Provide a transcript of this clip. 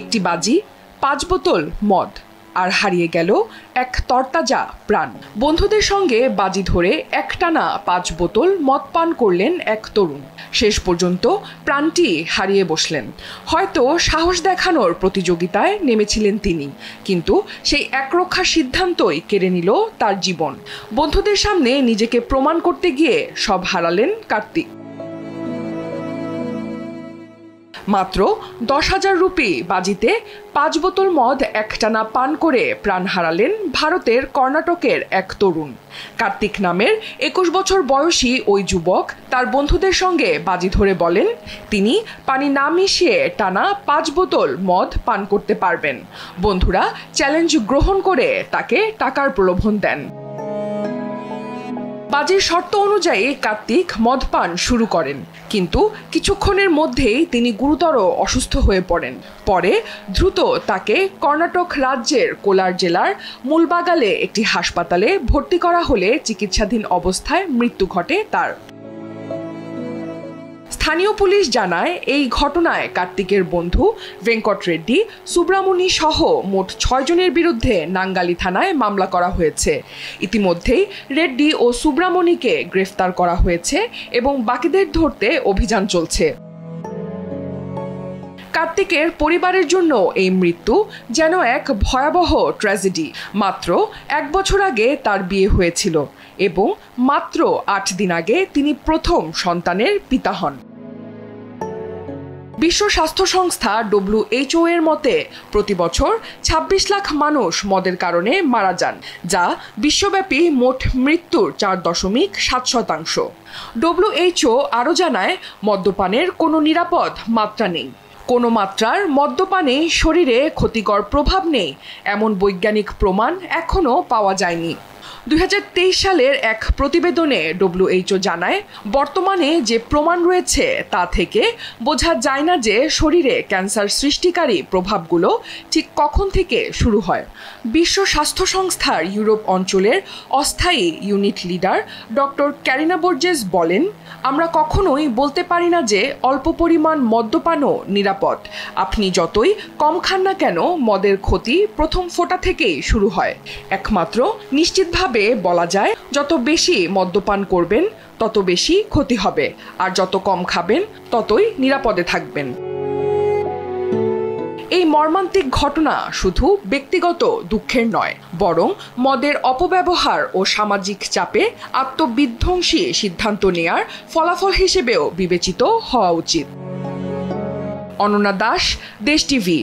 একটি বাজি, 5 বোতল মদ, আর হারিয়ে গেল এক তরতাজা প্রাণ। বন্ধুদের সঙ্গে বাজি ধরে একটানা 5 বোতল মদ পান করলেন এক তরুণ। শেষ পর্যন্ত প্রাণটি হারিয়ে বসলেন। হয়তো সাহস দেখানোর প্রতিযোগিতায় নেমেছিলেন তিনি, কিন্তু সেই একরক্ষা সিদ্ধান্তই কেড়ে নিল তার জীবন। বন্ধুদের সামনে নিজেকে প্রমাণ করতে গিয়ে সব হারালেন কার্তিক। মাত্র 10,000 রুপি বাজিতে 5 বোতল মদ একটানা পান করে প্রাণ হারালেন ভারতের কর্ণাটকের এক তরুণ। কার্তিক নামের 21 বছর বয়সী ওই যুবক তার বন্ধুদের সঙ্গে বাজি ধরে বলেন তিনি পানি না মিশিয়ে টানা 5 বোতল মদ পান করতে পারবেন। বন্ধুরা চ্যালেঞ্জ গ্রহণ করে তাকে টাকার প্রলোভন দেন। বাজির শর্ত অনুযায়ী কার্তিক মদ পান শুরু করেন, কিন্তু কিছুক্ষণের মধ্যেই তিনি গুরুতর অসুস্থ হয়ে পড়েন। পরে দ্রুত তাকে কর্ণাটক রাজ্যের কোলার জেলার মুলবাগালে একটি হাসপাতালে ভর্তি করা হলে চিকিৎসাধীন অবস্থায় মৃত্যু ঘটে তার। স্থানীয় পুলিশ জানায় এই ঘটনায় কার্তিকের বন্ধু ভেঙ্কট রেড্ডি, সুব্রামণি সহ মোট 6 জনের বিরুদ্ধে নাঙ্গালি থানায় মামলা করা হয়েছে। ইতিমধ্যেই রেড্ডি ও সুব্রামণিকে গ্রেফতার করা হয়েছে এবং বাকিদের ধরতে অভিযান চলছে। কার্তিকের পরিবারের জন্য এই মৃত্যু যেন এক ভয়াবহ ট্র্যাজেডি। মাত্র 1 বছর আগে তার বিয়ে হয়েছিল এবং মাত্র 8 দিন আগে তিনি প্রথম সন্তানের পিতা হন। বিশ্ব স্বাস্থ্য সংস্থা WHO এর মতে প্রতি বছর 26 লাখ মানুষ মদের কারণে মারা যান, যা বিশ্বব্যাপী মোট মৃত্যুর 4.7%। WHO আরও জানায় মদ্যপানের কোনো নিরাপদ মাত্রা নেই। কোনো মাত্রার মদ্যপানে শরীরে ক্ষতিকর প্রভাব নেই এমন বৈজ্ঞানিক প্রমাণ এখনও পাওয়া যায়নি। 2023 সালের এক প্রতিবেদনে WHO জানায় বর্তমানে যে প্রমাণ রয়েছে তা থেকে বোঝা যায় না যে শরীরে ক্যান্সার সৃষ্টিকারী প্রভাবগুলো ঠিক কখন থেকে শুরু হয়। বিশ্ব স্বাস্থ্য সংস্থার ইউরোপ অঞ্চলের অস্থায়ী ইউনিট লিডার ডক্টর ক্যারিনা বোর্জেস বলেন, আমরা কখনোই বলতে পারি না যে অল্প পরিমাণ মদ্যপানও নিরাপদ। আপনি যতই কম খান না কেন, মদের ক্ষতি প্রথম ফোঁটা থেকেই শুরু হয়। একমাত্র নিশ্চিতভাবে বলা যায় যত বেশি মদ্যপান করবেন তত বেশি ক্ষতি হবে, আর যত কম খাবেন ততই নিরাপদে থাকবেন। এই মর্মান্তিক ঘটনা শুধু ব্যক্তিগত দুঃখের নয়, বরং মদের অপব্যবহার ও সামাজিক চাপে আত্মবিধ্বংসী সিদ্ধান্ত নেয়ার ফলাফল হিসেবেও বিবেচিত হওয়া উচিত। অনন্যা দাস, দেশ টিভি।